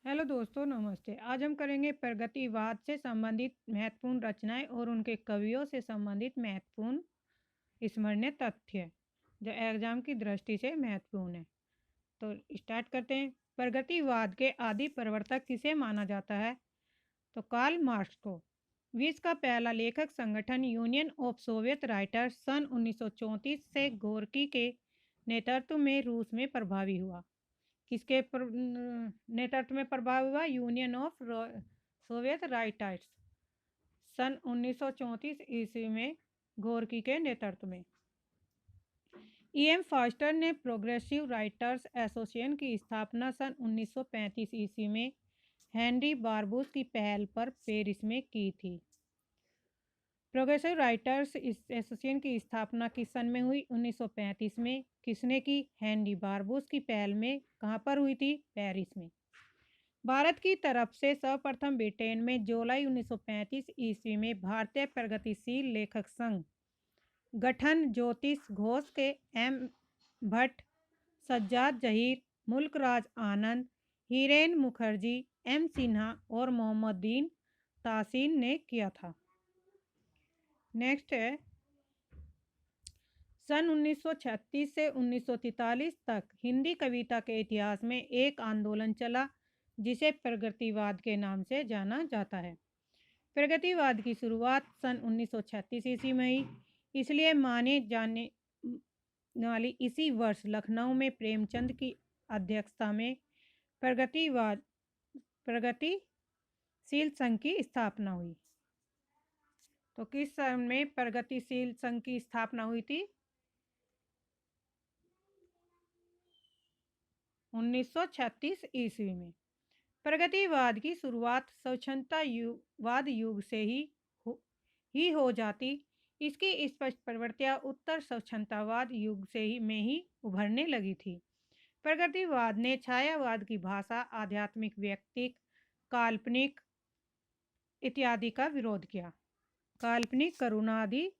Hello दोस्तों, नमस्ते। आज हम करेंगे प्रगतिवाद से संबंधित महत्वपूर्ण रचनाएं और उनके कवियों से संबंधित महत्वपूर्ण स्मरणीय तथ्य जो एग्जाम की दृष्टि से महत्वपूर्ण है। तो स्टार्ट करते हैं। प्रगतिवाद के आदि प्रवर्तक किसे माना जाता है? तो कार्ल मार्क्स को। विश्व का पहला लेखक संगठन यूनियन ऑफ सोवियत राइटर्स सन 1934 से गोरकी के नेतृत्व में रूस में प्रभावी हुआ। किसके नेतृत्व में प्रभाव हुआ? यूनियन ऑफ सोवियत राइटर्स सन 1934 ईस्वी में गोरकी के नेतृत्व में। एम फास्टर ने प्रोग्रेसिव राइटर्स एसोसिएशन की स्थापना सन 1935 ईस्वी में हेनरी बारबूस की पहल पर पेरिस में की थी। प्रोग्रेसिव राइटर्स एसोसिएशन की स्थापना किस सन में हुई? 1935 में। किसने की? हेनरी बारबूस की पहल में। कहाँ पर हुई थी? पेरिस में। भारत की तरफ से सर्वप्रथम ब्रिटेन में जुलाई 1935 ईस्वी में भारतीय प्रगतिशील लेखक संघ गठन ज्योतिष घोष के एम भट्ट, सज्जाद जहीर, मुल्कराज आनंद, हिरेन मुखर्जी, एम सिन्हा और मोहम्मदीन तासीन ने किया था। नेक्स्ट है, सन 1936 से 1943 तक हिंदी कविता के इतिहास में एक आंदोलन चला जिसे प्रगतिवाद के नाम से जाना जाता है। प्रगतिवाद की शुरुआत सन 1936 ईस्वी में हुई, इसलिए माने जाने वाली इसी वर्ष लखनऊ में प्रेमचंद की अध्यक्षता में प्रगतिशील संघ की स्थापना हुई। तो किस सन में प्रगतिशील संघ की स्थापना हुई थी? 1936 ईस्वी में। प्रगतिवाद की शुरुआत स्वच्छंदतावाद युग से ही हो जाती। इसकी स्पष्ट प्रवृत्तियां उत्तर स्वच्छंदतावाद युग से में ही उभरने लगी थी। प्रगतिवाद ने छायावाद की भाषा, आध्यात्मिक, व्यक्तिक, काल्पनिक इत्यादि का विरोध किया। काल्पनिक, करुणा आदि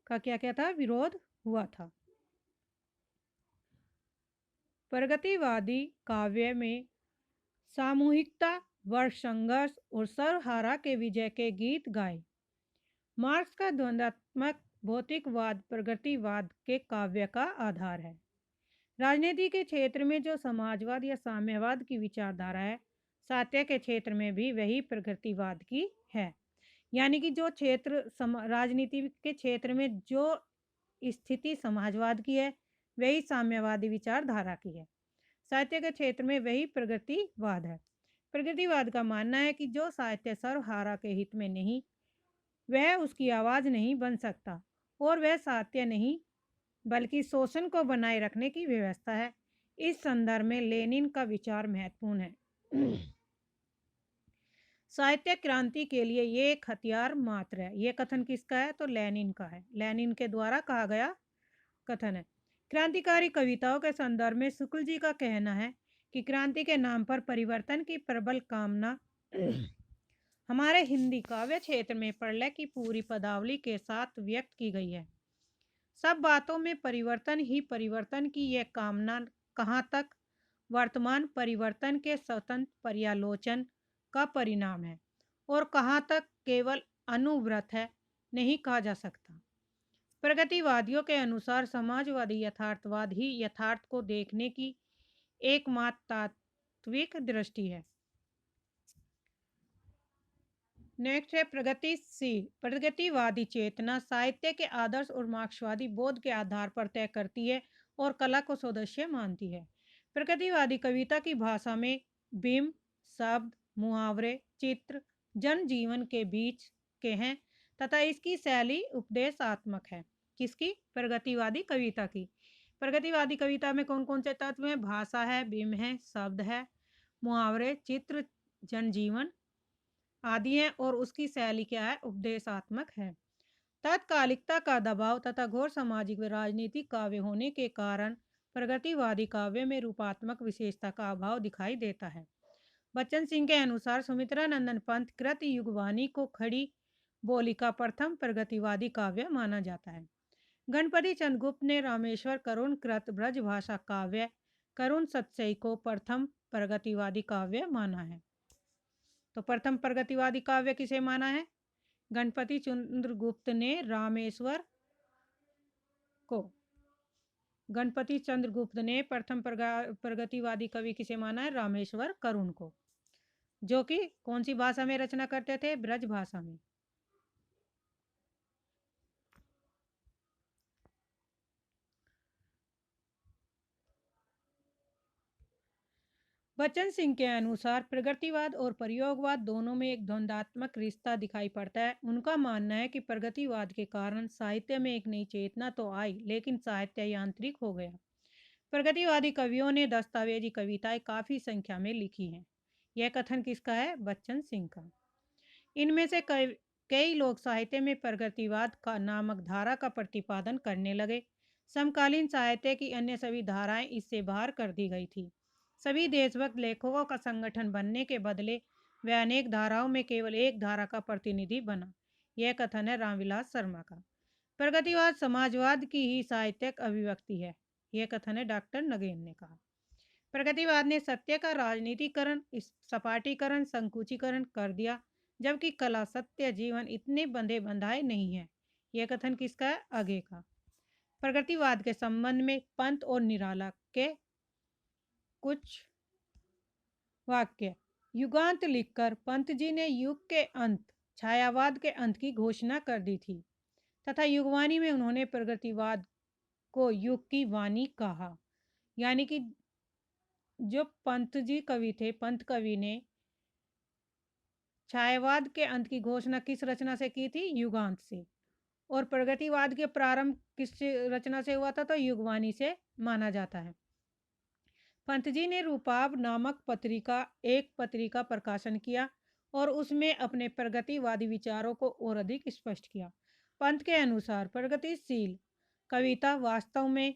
का क्या क्या था? विरोध हुआ था। प्रगतिवादी काव्य में सामूहिकता, वर्ग संघर्ष और सर्वहारा के विजय के गीत गाए। मार्क्स का द्वंद्वात्मक भौतिकवाद प्रगतिवाद के काव्य का आधार है। राजनीति के क्षेत्र में जो समाजवाद या साम्यवाद की विचारधारा है, साहित्य के क्षेत्र में भी वही प्रगतिवाद की है। यानी कि जो क्षेत्र राजनीति के क्षेत्र में जो स्थिति समाजवाद की है, वही साम्यवादी विचारधारा की है। साहित्य के क्षेत्र में वही प्रगतिवाद है। प्रगतिवाद का मानना है कि जो साहित्य सर्वहारा के हित में नहीं, वह उसकी आवाज नहीं बन सकता और वह साहित्य नहीं बल्कि शोषण को बनाए रखने की व्यवस्था है। इस संदर्भ में लेनिन का विचार महत्वपूर्ण है। साहित्य क्रांति के लिए ये एक हथियार मात्र है। ये कथन किसका है? तो लेनिन का है। लेनिन के द्वारा कहा गया कथन है। क्रांतिकारी कविताओं के संदर्भ में शुक्ल जी का कहना है कि क्रांति के नाम पर परिवर्तन की प्रबल कामना हमारे हिंदी काव्य क्षेत्र में प्रलय की पूरी पदावली के साथ व्यक्त की गई है। सब बातों में परिवर्तन ही परिवर्तन की यह कामना कहाँ तक वर्तमान परिवर्तन के स्वतंत्र पर्यालोचन का परिणाम है और कहाँ तक केवल अनुव्रत है, नहीं कहा जा सकता। प्रगतिवादियों के अनुसार समाजवादी यथार्थवाद ही यथार्थ को देखने की एकमात्र तात्विक दृष्टि है। नेक्स्ट है, प्रगतिवादी चेतना साहित्य के आदर्श और मार्क्सवादी बोध के आधार पर तय करती है और कला को सदस्य मानती है। प्रगतिवादी कविता की भाषा में बिंब, शब्द, मुहावरे, चित्र जनजीवन के बीच के हैं तथा इसकी शैली उपदेशात्मक है। किसकी? प्रगतिवादी कविता की। प्रगतिवादी कविता में कौन कौन से तत्व हैं? भाषा है, बिंब है, शब्द है, मुहावरे, चित्र, जनजीवन आदि हैं और उसकी शैली क्या है? उपदेशात्मक है। तत्कालिकता का दबाव तथा घोर सामाजिक व राजनीतिक काव्य होने के कारण प्रगतिवादी काव्य में रूपात्मक विशेषता का अभाव दिखाई देता है। बच्चन सिंह के अनुसार सुमित्रा नंदन पंत कृत युगवाणी को खड़ी बोली का प्रथम प्रगतिवादी काव्य माना जाता है। गणपति चंद्रगुप्त ने रामेश्वर करुण कृत ब्रजभाषा काव्य करुण सत्सई को प्रथम प्रगतिवादी काव्य माना है। तो प्रथम प्रगतिवादी काव्य किसे माना है? गणपति चंद्रगुप्त ने रामेश्वर को। गणपति चंद्रगुप्त ने प्रथम प्रगतिवादी कवि किसे माना है? रामेश्वर करुण को, जो कि कौन सी भाषा में रचना करते थे? ब्रज भाषा में। बच्चन सिंह के अनुसार प्रगतिवाद और प्रयोगवाद दोनों में एक द्वंद्वात्मक रिश्ता दिखाई पड़ता है। उनका मानना है कि प्रगतिवाद के कारण साहित्य में एक नई चेतना तो आई, लेकिन साहित्य यांत्रिक हो गया। प्रगतिवादी कवियों ने दस्तावेजी कविताएं काफी संख्या में लिखी हैं। यह कथन किसका है? बच्चन सिंह का। इनमें से कई लोग साहित्य में प्रगतिवाद का नामक धारा का प्रतिपादन करने लगे। समकालीन साहित्य की अन्य सभी धाराएं इससे बाहर कर दी गई थी। सभी देशभक्त लेखकों का संगठन बनने के बदले वह अनेक धाराओं में केवल एक धारा का प्रतिनिधि बना। यह कथन है रामविलास शर्मा का। प्रगतिवाद समाजवाद की ही साहित्यिक अभिव्यक्ति है। यह कथन है डॉक्टर नगेन ने कहा। प्रगतिवाद ने सत्य का राजनीतिकरण, सपाटीकरण, संकुचीकरण कर दिया, जबकि कला, सत्य, जीवन इतने बंधे बंधाए नहीं है। यह कथन किसका है? आगे का। प्रगतिवाद के संबंध में पंत और निराला के कुछ वाक्य। युगांत लिखकर पंत जी ने युग के अंत, छायावाद के अंत की घोषणा कर दी थी तथा युगवाणी में उन्होंने प्रगतिवाद को युग की वाणी कहा। यानी कि जो पंत जी कवि थे, पंत कवि ने छायावाद के अंत की घोषणा किस रचना से की थी? युगांत से। और प्रगतिवाद के प्रारंभ किस रचना से हुआ था? तो युगवाणी से माना जाता है। पंत जी ने रूपाब नामक एक पत्रिका प्रकाशन किया और उसमें अपने प्रगतिवादी विचारों को और अधिक स्पष्ट किया। पंत के अनुसार प्रगतिशील कविता वास्तव में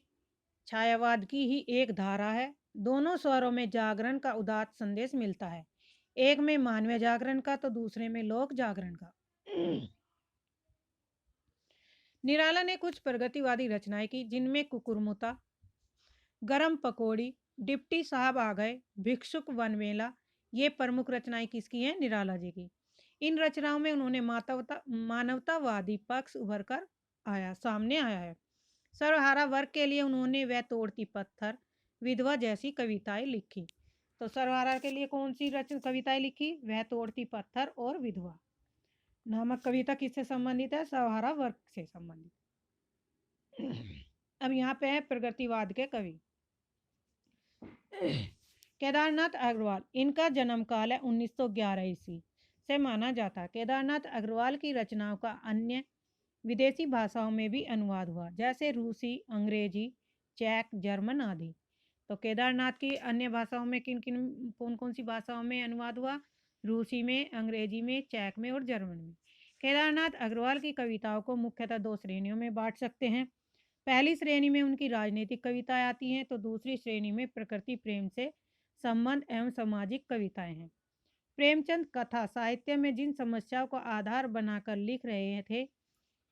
छायावाद की ही एक धारा है। दोनों स्वरों में जागरण का उदात्त संदेश मिलता है, एक में मानवीय जागरण का तो दूसरे में लोक जागरण का। निराला ने कुछ प्रगतिवादी रचनाएं की, जिनमें कुकुरमुता, गरम पकौड़ी, डिप्टी साहब आ गए, भिक्षुक वनमेला, ये प्रमुख रचनाएं किसकी हैं? निराला जी की। इन रचनाओं में उन्होंने मानवतावादी पक्ष उभर कर सामने आया है। सर्वहारा वर्ग के लिए उन्होंने वह तोड़ती पत्थर, विधवा जैसी कविताएं लिखी। तो सर्वहारा के लिए कौन सी कविताएं लिखी? वह तोड़ती पत्थर और विधवा नामक कविता किससे संबंधित है? सर्वहारा वर्ग से संबंधित। अब यहाँ पे है प्रगतिवाद के कवि। केदारनाथ अग्रवाल, इनका जन्म काल है 1911 ईस्वी से माना जाता है। केदारनाथ अग्रवाल की रचनाओं का अन्य विदेशी भाषाओं में भी अनुवाद हुआ, जैसे रूसी, अंग्रेजी, चेक, जर्मन आदि। तो केदारनाथ की अन्य भाषाओं में कौन कौन सी भाषाओं में अनुवाद हुआ? रूसी में, अंग्रेजी में, चेक में और जर्मन में। केदारनाथ अग्रवाल की कविताओं को मुख्यतः दो श्रेणियों में बांट सकते हैं। पहली श्रेणी में उनकी राजनीतिक कविताएं आती हैं, तो दूसरी श्रेणी में प्रकृति प्रेम से संबंध एवं सामाजिक कविताएं हैं। प्रेमचंद कथा साहित्य में जिन समस्याओं को आधार बनाकर लिख रहे थे,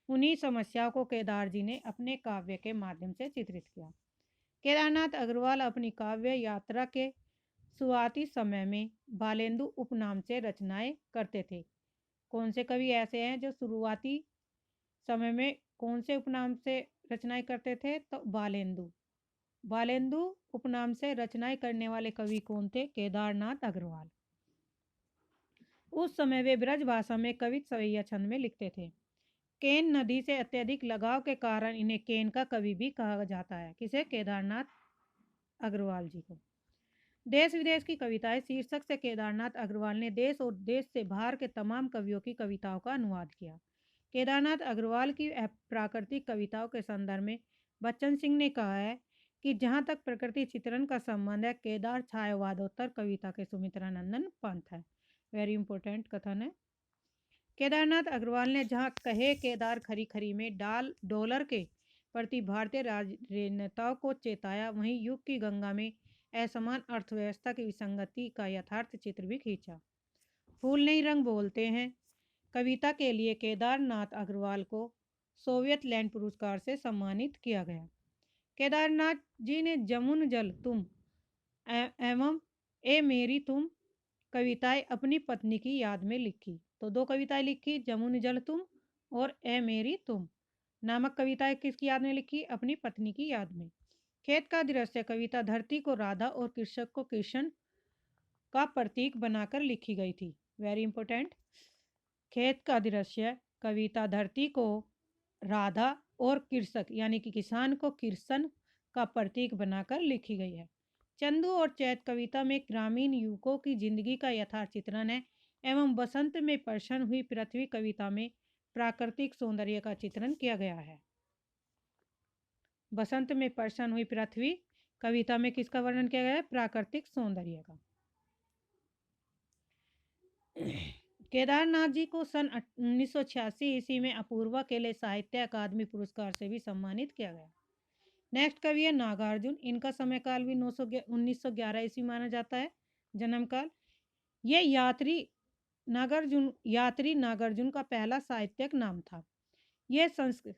उन्हीं समस्याओं को केदार जी ने अपने काव्य के माध्यम से चित्रित किया। केदारनाथ अग्रवाल अपनी काव्य यात्रा के शुरुआती समय में बालेंदु उपनाम से रचनाएं करते थे। कौन से कवि ऐसे हैं जो शुरुआती समय में कौन से उपनाम से रचनाएं करते थे? तो बालेंदु। बालेंदु उपनाम से रचनाएं करने वाले कवि कौन थे? केदारनाथ अग्रवाल। उस समय वे ब्रज भाषा में कवित सवैया छंद में लिखते थे। केन नदी से अत्यधिक लगाव के कारण इन्हें केन का कवि भी कहा जाता है। किसे? केदारनाथ अग्रवाल जी को। देश विदेश की कविताएं शीर्षक से केदारनाथ अग्रवाल ने देश और देश से बाहर के तमाम कवियों की कविताओं का अनुवाद किया। केदारनाथ अग्रवाल की प्राकृतिक कविताओं के संदर्भ में बच्चन सिंह ने कहा है कि जहां तक प्रकृति चित्रण का संबंध है, केदार छायावादोत्तर कविता के सुमित्रानंदन पंथ है। वेरी इंपॉर्टेंट कथन है। केदारनाथ अग्रवाल ने जहां कहे केदार खरी खरी में डॉलर के प्रति भारतीय राजनेताओं को चेताया, वहीं युग की गंगा में असमान अर्थव्यवस्था की विसंगति का यथार्थ चित्र भी खींचा। फूल नहीं रंग बोलते हैं कविता के लिए केदारनाथ अग्रवाल को सोवियत लैंड पुरस्कार से सम्मानित किया गया। केदारनाथ जी ने जमुन जल तुम एवं ए मेरी तुम कविताएं अपनी पत्नी की याद में लिखी। तो दो कविताएं लिखी, जमुन जल तुम और ए मेरी तुम नामक कविताएं किसकी याद में लिखी? अपनी पत्नी की याद में। खेत का दृश्य कविता धरती को राधा और कृषक को कृष्ण का प्रतीक बनाकर लिखी गई थी। Very important. खेत का दृश्य कविता धरती को राधा और कृषक यानी कि किसान को कृष्ण का प्रतीक बनाकर लिखी गई है। चंदू और चैत कविता में ग्रामीण युवकों की जिंदगी का यथार्थ चित्रण है एवं बसंत में प्रसन्न हुई पृथ्वी कविता में प्राकृतिक सौंदर्य का चित्रण किया गया है। बसंत में प्रसन्न हुई पृथ्वी कविता में किसका वर्णन किया गया है? प्राकृतिक सौंदर्य का। केदारनाथ जी को सन 1986 ईस्वी में अपूर्वा के लिए साहित्य अकादमी पुरस्कार से भी सम्मानित किया गया। नेक्स्ट कवि है नागार्जुन। इनका समय काल भी 1911 ईस्वी माना जाता है जन्म काल। ये यात्री नागार्जुन का पहला साहित्यिक नाम था। ये संस्कृत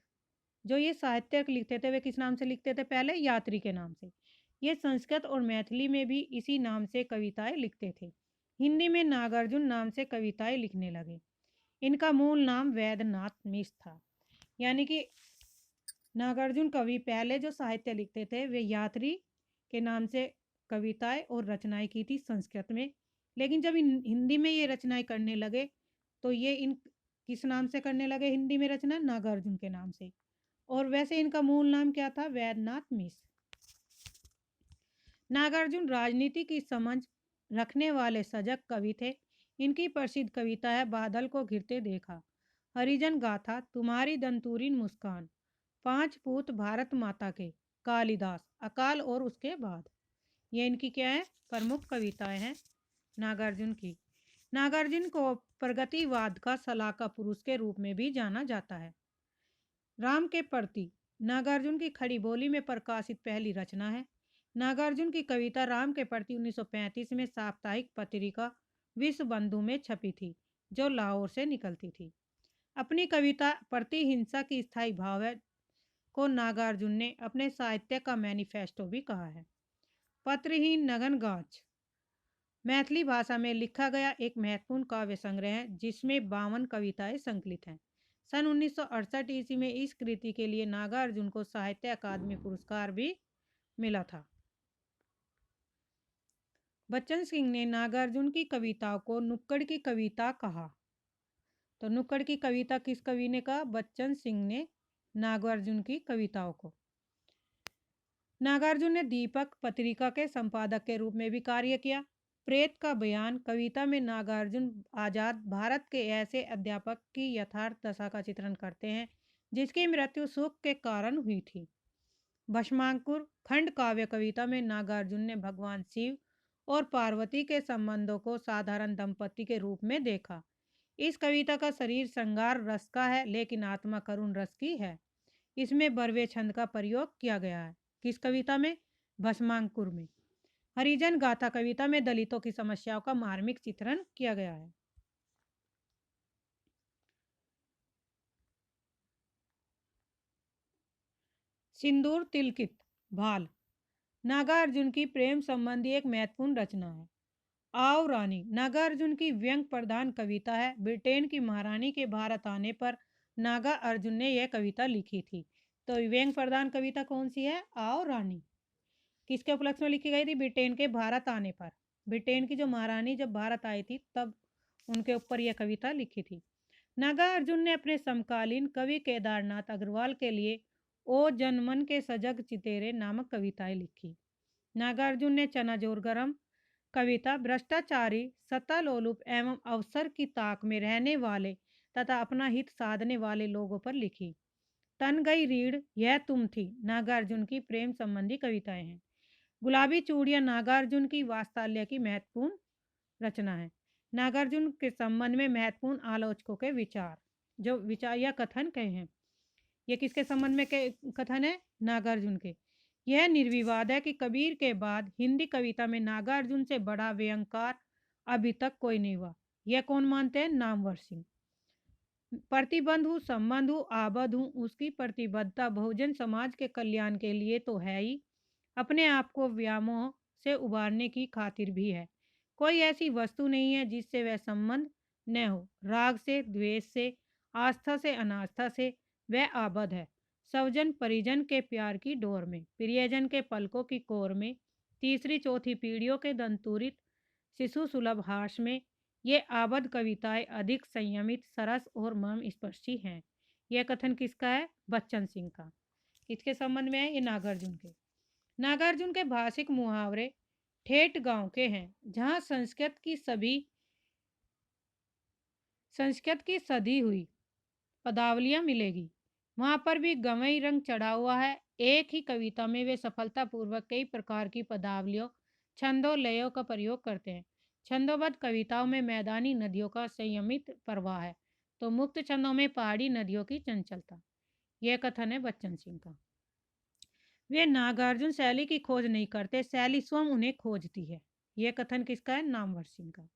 जो ये साहित्यिक लिखते थे वे किस नाम से लिखते थे? पहले यात्री के नाम से। ये संस्कृत और मैथिली में भी इसी नाम से कविताएं लिखते थे। हिंदी में नागार्जुन नाम से कविताएं लिखने लगे। इनका मूल नाम वैद्यनाथ मिश्र था। यानी कि नागार्जुन कवि पहले जो साहित्य लिखते थे वे यात्री के नाम से कविताएं और रचनाएं की थी संस्कृत में, लेकिन जब हिंदी में ये रचनाएं करने लगे तो ये इन किस नाम से करने लगे? हिंदी में रचना नागार्जुन के नाम से। और वैसे इनका मूल नाम क्या था? वैद्यनाथ मिश्र। नागार्जुन राजनीति की समझ रखने वाले सजग कवि थे। इनकी प्रसिद्ध कविता है बादल को घिरते देखा, हरिजन गाथा, तुम्हारी दंतुरीन मुस्कान, पांच पूत भारत माता के, कालिदास, अकाल और उसके बाद। ये इनकी क्या है? प्रमुख कविताएं हैं नागार्जुन की। नागार्जुन को प्रगतिवाद का सलाहकार पुरुष के रूप में भी जाना जाता है। राम के प्रति नागार्जुन की खड़ी बोली में प्रकाशित पहली रचना है। नागार्जुन की कविता राम के प्रति 1935 में साप्ताहिक पत्रिका विश्व बंधु में छपी थी, जो लाहौर से निकलती थी। अपनी कविता प्रतिहिंसा की स्थायी भाव को नागार्जुन ने अपने साहित्य का मैनिफेस्टो भी कहा है। पत्रहीन नगन गाछ मैथिली भाषा में लिखा गया एक महत्वपूर्ण काव्य संग्रह है जिसमें 52 कविताएं संकलित हैं। सन 1968 ईस्वी में इस कृति के लिए नागार्जुन को साहित्य अकादमी पुरस्कार भी मिला था। बच्चन सिंह ने नागार्जुन की कविताओं को नुक्कड़ की कविता कहा। तो नुक्कड़ की कविता किस कवि ने कहा? बच्चन सिंह ने नागार्जुन की कविताओं को। नागार्जुन ने दीपक पत्रिका के संपादक के रूप में भी कार्य किया। प्रेत का बयान कविता में नागार्जुन आजाद भारत के ऐसे अध्यापक की यथार्थ दशा का चित्रण करते हैं जिसकी मृत्यु सुख के कारण हुई थी। भस्मांकुर खंड काव्य कविता में नागार्जुन ने भगवान शिव और पार्वती के संबंधों को साधारण दंपति के रूप में देखा। इस कविता का शरीर श्रृंगार रस का है लेकिन आत्मा करुण रस की है। इसमें बरवे छंद का प्रयोग किया गया है। किस कविता में? भस्मांकुर में। हरिजन गाथा कविता में दलितों की समस्याओं का मार्मिक चित्रण किया गया है। सिंदूर तिलकित भाल नागार्जुन की प्रेम संबंधी एक महत्वपूर्ण रचना है। आओ रानी नागार्जुन की व्यंग प्रधान कविता है। ब्रिटेन की महारानी के भारत आने पर नागा अर्जुन ने यह कविता लिखी थी। तो व्यंग प्रधान कविता कौन सी है? आओ रानी। किसके उपलक्ष्य में लिखी गई थी? ब्रिटेन के भारत आने पर। ब्रिटेन की जो महारानी जब भारत आई थी तब उनके ऊपर यह कविता लिखी थी। नागार्जुन ने अपने समकालीन कवि केदारनाथ अग्रवाल के लिए ओ जनमन के सजग चितेरे नामक कविताएं लिखी। नागार्जुन ने चना जोर गरम कविता भ्रष्टाचारी, सत्तालोलुप एवं अवसर की ताक में रहने वाले तथा अपना हित साधने वाले लोगों पर लिखी। तन गई रीढ़ यह तुम थी नागार्जुन की प्रेम संबंधी कविताएं हैं। गुलाबी चूड़ियां नागार्जुन की वात्सल्य की महत्वपूर्ण रचना है। नागार्जुन के संबंध में महत्वपूर्ण आलोचकों के विचार जो विचार या कथन कहे हैं, ये किसके संबंध में कथन है? नागार्जुन के। यह निर्विवाद है कि कबीर के बाद हिंदी कविता में नागार्जुन से बड़ा व्यंगकार अभी तक कोई नहीं हुआ। यह कौन मानते हैं? नामवर सिंह। प्रतिबंध हूँ, संबंध हूँ, आबद हूँ, उसकी प्रतिबद्धता बहुजन समाज के कल्याण के लिए तो है ही, अपने आप को व्यामोह से उबारने की खातिर भी है। कोई ऐसी वस्तु नहीं है जिससे वह संबंध न हो। राग से, द्वेष से, आस्था से, अनास्था से वह आबद्ध है। स्वजन परिजन के प्यार की डोर में, प्रियजन के पलकों की कोर में, तीसरी चौथी पीढ़ियों के दंतुरित शिशु सुलभ हास में ये आबद्ध कविताएं अधिक संयमित, सरस और मर्म स्पर्शी हैं। यह कथन किसका है? बच्चन सिंह का। किसके संबंध में है? ये नागार्जुन के। नागार्जुन के भाषिक मुहावरे ठेठ गांव के हैं, जहां संस्कृत की सधी हुई पदावलियां मिलेगी, वहां पर भी गवई रंग चढ़ा हुआ है। एक ही कविता में वे सफलतापूर्वक कई प्रकार की पदावलियों, छंदों, लयों का प्रयोग करते हैं। छंदोबद्ध कविताओं में मैदानी नदियों का संयमित प्रवाह है, तो मुक्त छंदों में पहाड़ी नदियों की चंचलता। यह कथन है बच्चन सिंह का। वे नागार्जुन शैली की खोज नहीं करते, शैली स्वयं उन्हें खोजती है। यह कथन किसका है? नामवर सिंह का।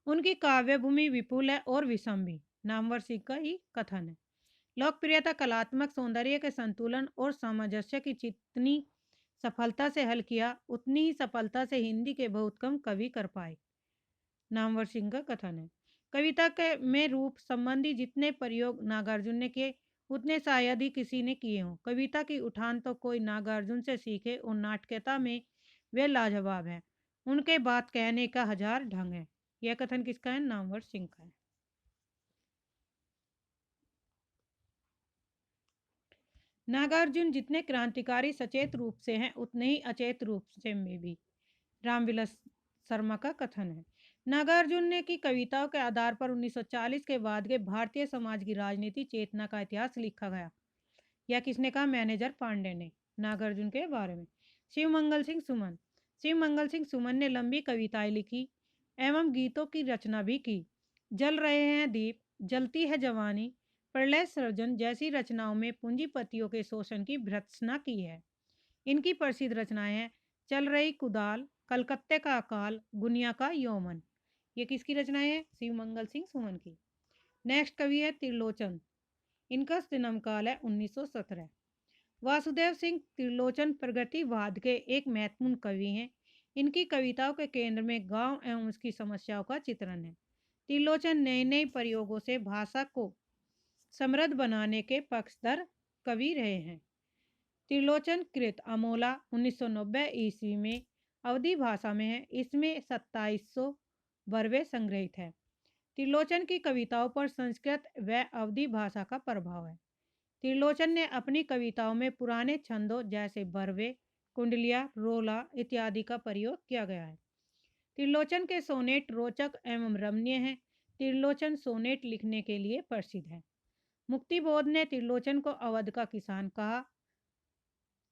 उनकी काव्य भूमि विपुल है और विषम भी। नामवर सिंह का ही कथन है। लोकप्रियता कलात्मक सौंदर्य के संतुलन और सामंजस्य की जितनी सफलता से हल किया, उतनी ही सफलता से हिंदी के बहुत कम कवि कर पाए। नामवर सिंह का कथन है। कविता के में रूप संबंधी जितने प्रयोग नागार्जुन ने किए, उतने शायद ही किसी ने किए हों। कविता की उठान तो कोई नागार्जुन से सीखे और नाटकता में वे लाजवाब हैं। उनके बात कहने का हजार ढंग है। यह कथन किसका है? नामवर सिंह का है। नागार्जुन जितने क्रांतिकारी सचेत रूप से हैं, उतने ही अचेत रूप से में भी। रामविलास शर्मा का कथन है। नागार्जुन ने की कविताओं के आधार पर 1940 के बाद के भारतीय समाज की राजनीति चेतना का इतिहास लिखा गया। यह किसने कहा? मैनेजर पांडे ने, नागार्जुन के बारे में। शिव मंगल सिंह सुमन। शिव मंगल सिंह सुमन ने लंबी कविताएं लिखी एवं गीतों की रचना भी की। जल रहे हैं दीप, जलती है जवानी, प्रलय सृजन जैसी रचनाओं में पूंजीपतियों के शोषण की भर्त्सना की है। इनकी प्रसिद्ध रचनाएं हैं चल रही कुदाल, कलकत्ते का अकाल, गुनिया का यौमन। ये किसकी रचनाएं हैं? शिव मंगल सिंह सुमन की। नेक्स्ट कवि है त्रिलोचन। इनका जन्म काल है 1917। वासुदेव सिंह त्रिलोचन प्रगतिवाद के एक महत्वपूर्ण कवि हैं। इनकी कविताओं के केंद्र में गांव एवं उसकी समस्याओं का चित्रण है। त्रिलोचन नए नए प्रयोगों से भाषा को समृद्ध बनाने के पक्षधर कवि रहे हैं। त्रिलोचन कृत अमोला 1990 ईस्वी में अवधी भाषा में है। इसमें 2700 बरवे संग्रहित है। त्रिलोचन की कविताओं पर संस्कृत व अवधी भाषा का प्रभाव है। त्रिलोचन ने अपनी कविताओं में पुराने छंदों जैसे बरवे, कुंडलिया, रोला इत्यादि का प्रयोग किया गया है। त्रिलोचन के सोनेट रोचक एवं रमणीय हैं। त्रिलोचन सोनेट लिखने के लिए प्रसिद्ध है। मुक्तिबोध ने त्रिलोचन को अवध का किसान कहा।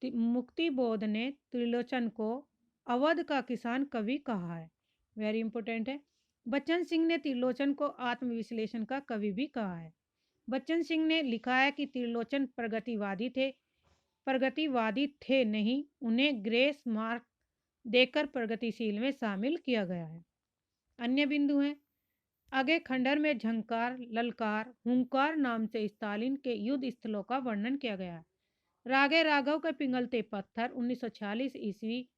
मुक्तिबोध ने त्रिलोचन को अवध का किसान कवि कहा है। वेरी इंपॉर्टेंट है। बच्चन सिंह ने त्रिलोचन को आत्मविश्लेषण का कवि भी कहा है। बच्चन सिंह ने लिखा है कि त्रिलोचन प्रगतिवादी थे नहीं, उन्हें ग्रेस मार्क देकर प्रगतिशील में शामिल किया गया है। अन्य बिंदु हैं आगे खंडर में झंकार, ललकार, हुंकार नाम से स्टालिन के युद्ध स्थलों का वर्णन किया गया है। रागे राघव के पिघलते पत्थर 1946 ईस्वी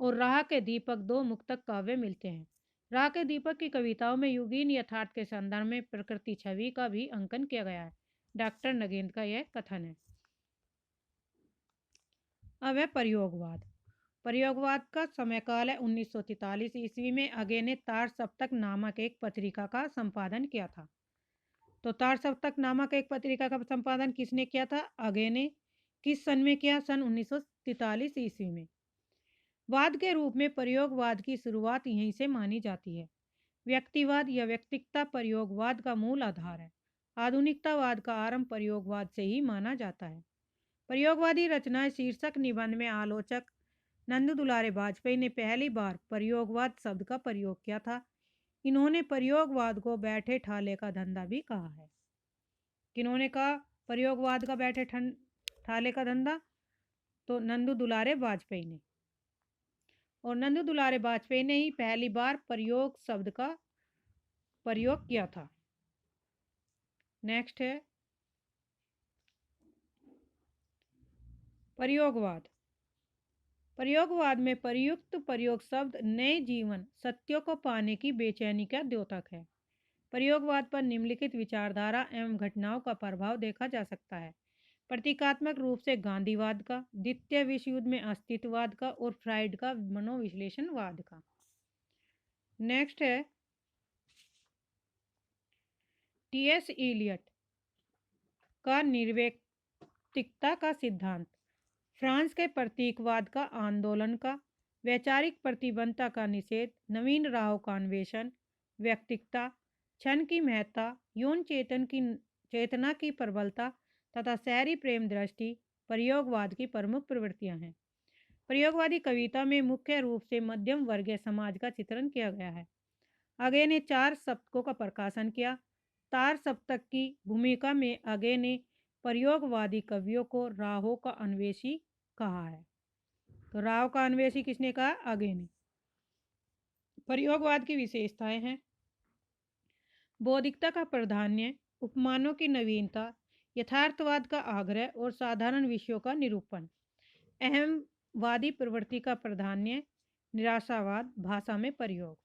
और राह के दीपक दो मुक्तक काव्य मिलते हैं। राह के दीपक की कविताओं में युगीन यथार्थ के संदर्भ में प्रकृति छवि का भी अंकन किया गया है। डॉक्टर नगेंद्र का यह कथन है। अब है प्रयोगवाद। प्रयोगवाद का समयकाल है 1943 ईस्वी में। अगे ने तार सप्तक नामक एक पत्रिका का संपादन किया था। तो तार सप्तक नामक एक पत्रिका का संपादन किसने किया था? अगे ने। किस सन में किया? सन 1943 ईस्वी में। वाद के रूप में प्रयोगवाद की शुरुआत यहीं से मानी जाती है। व्यक्तिवाद या व्यक्तिकता प्रयोगवाद का मूल आधार है। आधुनिकतावाद का आरंभ प्रयोगवाद से ही माना जाता है। प्रयोगवादी रचनाएं शीर्षक निबंध में आलोचक नंदू दुलारे वाजपेयी ने पहली बार प्रयोगवाद शब्द का प्रयोग किया था। इन्होंने प्रयोगवाद को बैठे ठाले का धंधा भी कहा है। किन्होंने कहा प्रयोगवाद का बैठे ठाले का धंधा? तो नंदू दुलारे वाजपेयी ने। और नंदू दुलारे वाजपेयी ने ही पहली बार प्रयोग शब्द का प्रयोग किया था। नेक्स्ट है प्रयोगवाद। प्रयोगवाद में प्रयुक्त प्रयोग शब्द नए जीवन सत्यों को पाने की बेचैनी का द्योतक है। प्रयोगवाद पर निम्नलिखित विचारधारा एवं घटनाओं का प्रभाव देखा जा सकता है। प्रतीकात्मक रूप से गांधीवाद का, द्वितीय विश्व युद्ध में अस्तित्ववाद का और फ्राइड का मनोविश्लेषणवाद का। नेक्स्ट है टी.एस. इलियट का निर्वैयक्तिकता का सिद्धांत, फ्रांस के प्रतीकवाद का आंदोलन का, वैचारिक प्रतिबद्धता का निषेध, नवीन राहों का अन्वेषण, व्यक्तिकता, क्षण की महत्ता, यौन चेतना की प्रबलता तथा शहरी प्रेम दृष्टि प्रयोगवाद की प्रमुख प्रवृत्तियां हैं। प्रयोगवादी कविता में मुख्य रूप से मध्यम वर्गीय समाज का चित्रण किया गया है। आगे ने 4 सप्तकों का प्रकाशन किया। तार सप्तक की भूमिका में आगे ने प्रयोगवादी कवियों को राहों का अन्वेषी कहा है। तो राहों का अन्वेषी किसने कहा? आगे ने। प्रयोगवाद की विशेषताएं हैं बौद्धिकता का प्राधान्य, उपमानों की नवीनता, यथार्थवाद का आग्रह और साधारण विषयों का निरूपण। अहमवादी प्रवृत्ति का प्राधान्य, निराशावाद, भाषा में प्रयोग।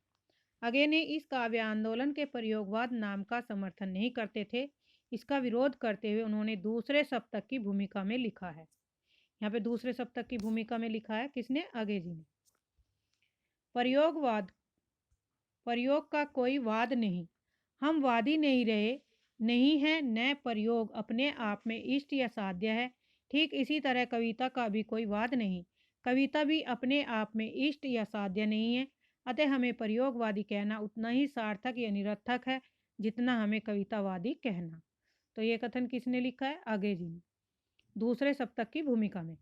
आगे ने इस काव्य आंदोलन के प्रयोगवाद नाम का समर्थन नहीं करते थे। इसका विरोध करते हुए उन्होंने दूसरे सप्तक की भूमिका में लिखा है। यहाँ पे दूसरे सप्तक की भूमिका में लिखा है किसने? आगे जी ने। प्रयोगवाद, प्रयोग का कोई वाद नहीं, हम वादी नहीं रहे, नहीं है न प्रयोग अपने आप में इष्ट या साध्य है। ठीक इसी तरह कविता का भी कोई वाद नहीं, कविता भी अपने आप में इष्ट या साध्य नहीं है। अतः हमें प्रयोगवादी कहना उतना ही सार्थक या निरर्थक है जितना हमें कवितावादी कहना। तो ये कथन किसने लिखा है? आगे जी ने, दूसरे सप्तक की भूमिका में।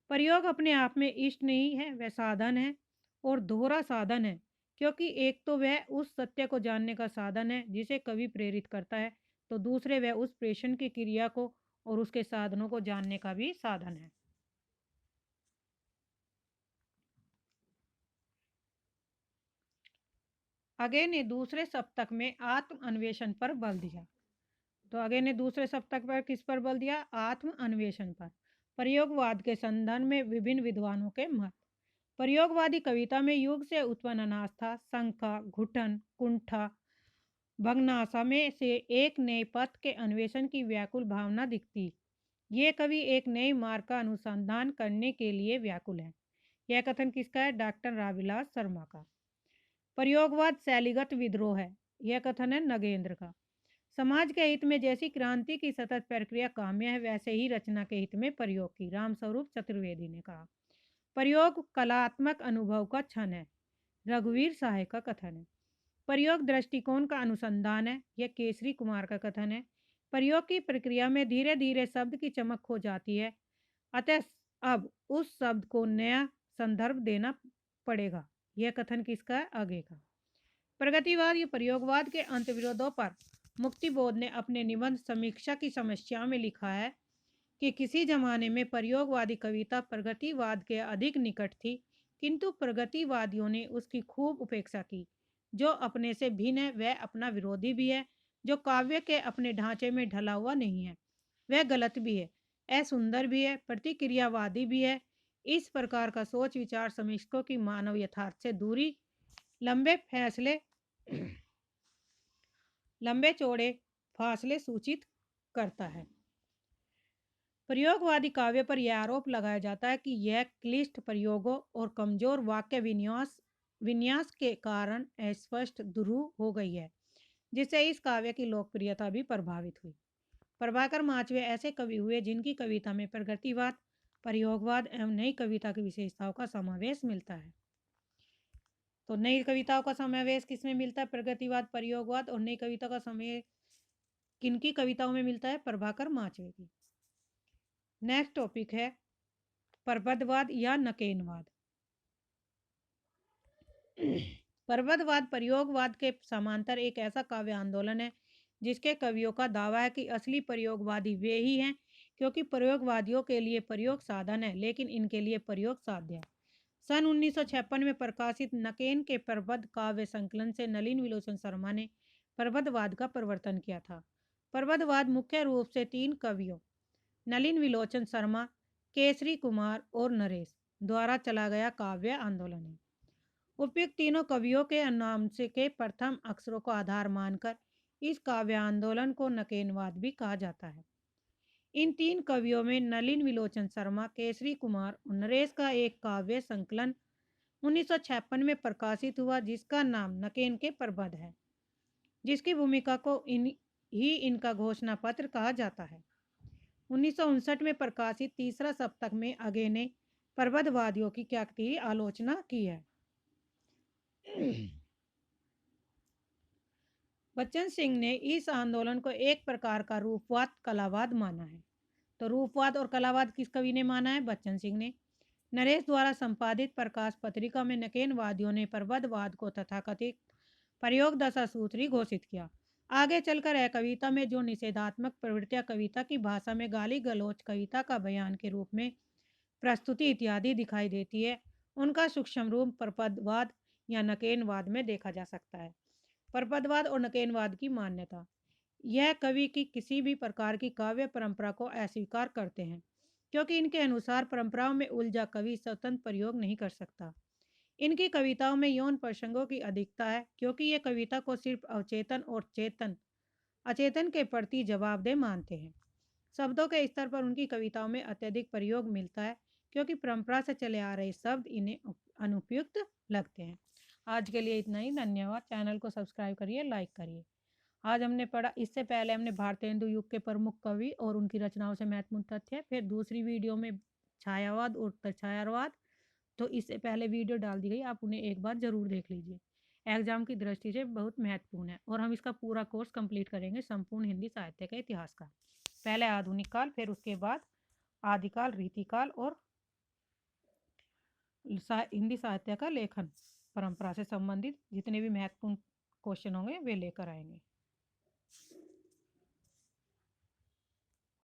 प्रयोग अपने आप में इष्ट नहीं है, वह साधन है और दोहरा साधन है, क्योंकि एक तो वह उस सत्य को जानने का साधन है जिसे कवि प्रेरित करता है, तो दूसरे वह उस प्रेषण की क्रिया को और उसके साधनों को जानने का भी साधन है। आगे ने दूसरे सप्तक में आत्म अन्वेषण पर बल दिया। तो आगे ने दूसरे सप्तक पर किस पर बल दिया? आत्म अन्वेषण पर। प्रयोगवाद के संदर्भ में विभिन्न विद्वानों के मत। प्रयोगवादी कविता में युग से उत्पन्न अनास्था, शंका, घुटन, कुंठा, भग्नाशा में से एक नए पथ के अन्वेषण की व्याकुल भावना दिखती। ये कवि एक नए मार्ग का अनुसंधान करने के लिए व्याकुल है। यह कथन किसका है? डॉक्टर रामविलास शर्मा का। प्रयोगवाद शैलीगत विद्रोह है, यह कथन है नगेंद्र का। समाज के हित में जैसी क्रांति की सतत प्रक्रिया काम्य है, वैसे ही रचना के हित में प्रयोग की, रामस्वरूप चतुर्वेदी ने कहा। प्रयोग कलात्मक अनुभव का क्षण है, रघुवीर सहाय का कथन है। प्रयोग दृष्टिकोण का अनुसंधान है, यह केसरी कुमार का कथन है। प्रयोग की प्रक्रिया में धीरे धीरे शब्द की चमक खो जाती है, अतः अब उस शब्द को नया संदर्भ देना पड़ेगा, यह कथन किसका है? आगे का। प्रगतिवाद या प्रयोगवाद के अंतर्विरोधों पर मुक्तिबोध ने अपने निबंध समीक्षा की समस्या में लिखा है कि किसी जमाने में प्रयोगवादी कविता प्रगतिवाद के अधिक निकट थी, किंतु प्रगतिवादियों ने उसकी खूब उपेक्षा की। जो अपने से भिन्न है वह अपना विरोधी भी है, जो काव्य के अपने ढांचे में ढला हुआ नहीं है वह गलत भी है, असुंदर भी है, प्रतिक्रियावादी भी है। इस प्रकार का सोच विचार समीक्षकों की मानव यथार्थ से दूरी, लंबे फैसले लंबे चौड़े फासले सूचित करता है। प्रयोगवादी काव्य पर यह आरोप लगाया जाता है कि यह क्लिष्ट प्रयोगों और कमजोर वाक्य विन्यास के कारण अस्पष्ट दुरूह हो गई है, जिससे इस काव्य की लोकप्रियता भी प्रभावित हुई। प्रभाकर माचवे ऐसे कवि हुए जिनकी कविता में प्रगतिवाद, प्रयोगवाद एवं नई कविता की विशेषताओं का समावेश मिलता है। तो नई कविताओं का समावेश किसमें मिलता है? प्रगतिवाद, प्रयोगवाद और नई कविता का समय किनकी कविताओं में मिलता है? प्रभाकर माचवे की। नेक्स्ट टॉपिक है प्रबद्धवाद या नकेनवाद। प्रबद्धवाद प्रयोगवाद के समांतर एक ऐसा काव्य आंदोलन है जिसके कवियों का दावा है कि असली प्रयोगवादी वे ही हैं, क्योंकि प्रयोगवादियों के लिए प्रयोग साधन है लेकिन इनके लिए प्रयोग साध्य है। सन 1956 में प्रकाशित नकेन के प्रबद्ध काव्य संकलन से नलिन विलोचन शर्मा ने प्रबद्धवाद का प्रवर्तन किया था। प्रबद्धवाद मुख्य रूप से 3 कवियों नलिन विलोचन शर्मा, केसरी कुमार और नरेश द्वारा चला गया काव्य आंदोलन है। उपयुक्त तीनों कवियों के नाम से के प्रथम अक्षरों को आधार मानकर इस काव्य आंदोलन को नकेनवाद भी कहा जाता है। इन तीन कवियों में नलिन विलोचन शर्मा, केसरी कुमार और नरेश का एक काव्य संकलन 1956 में प्रकाशित हुआ जिसका नाम नकेन के प्रबंध है, जिसकी भूमिका को इनका घोषणा पत्र कहा जाता है। 1959 में प्रकाशित तीसरा सप्तक में अगे ने प्रबंधवादियों की क्या की आलोचना की है। बच्चन सिंह ने इस आंदोलन को एक प्रकार का रूपवाद कलावाद माना है। तो रूपवाद और कलावाद किस कवि ने माना है? बच्चन सिंह ने। नरेश द्वारा संपादित प्रकाश पत्रिका में नकेनवादियों ने प्रबंधवाद को तथाकथित प्रयोग दशा सूत्री घोषित किया। आगे चलकर यह कविता में जो निषेधात्मक प्रवृत्तियां कविता की भाषा में गाली गलौच कविता का बयान के रूप में प्रस्तुति इत्यादि दिखाई देती है, उनका सूक्ष्म रूप प्रपदवाद या नकेनवाद में देखा जा सकता है। प्रपदवाद और नकेनवाद की मान्यता। यह कवि की किसी भी प्रकार की काव्य परंपरा को अस्वीकार करते हैं, क्योंकि इनके अनुसार परंपराओं में उलझा कवि स्वतंत्र प्रयोग नहीं कर सकता। इनकी कविताओं में यौन प्रसंगों की अधिकता है, क्योंकि ये कविता को सिर्फ अवचेतन और चेतन अचेतन के प्रति जवाबदेह मानते हैं। शब्दों के स्तर पर उनकी कविताओं में अत्यधिक प्रयोग मिलता है, क्योंकि परंपरा से चले आ रहे शब्द इन्हें अनुपयुक्त लगते हैं। आज के लिए इतना ही। धन्यवाद। चैनल को सब्सक्राइब करिए, लाइक करिए। आज हमने पढ़ा, इससे पहले हमने भारतेंदु युग के प्रमुख कवि और उनकी रचनाओं से महत्वपूर्ण तथ्य, फिर दूसरी वीडियो में छायावाद और छायावाद, तो इससे पहले वीडियो डाल दी गई, आप उन्हें एक बार जरूर देख लीजिए। एग्जाम की दृष्टि से बहुत महत्वपूर्ण है और हम इसका पूरा कोर्स कंप्लीट करेंगे संपूर्ण हिंदी साहित्य के इतिहास का। पहले आधुनिक काल, फिर उसके बाद आदिकाल, रीतिकाल और हिंदी साहित्य का लेखन परंपरा से संबंधित जितने भी महत्वपूर्ण क्वेश्चन होंगे वे लेकर आएंगे।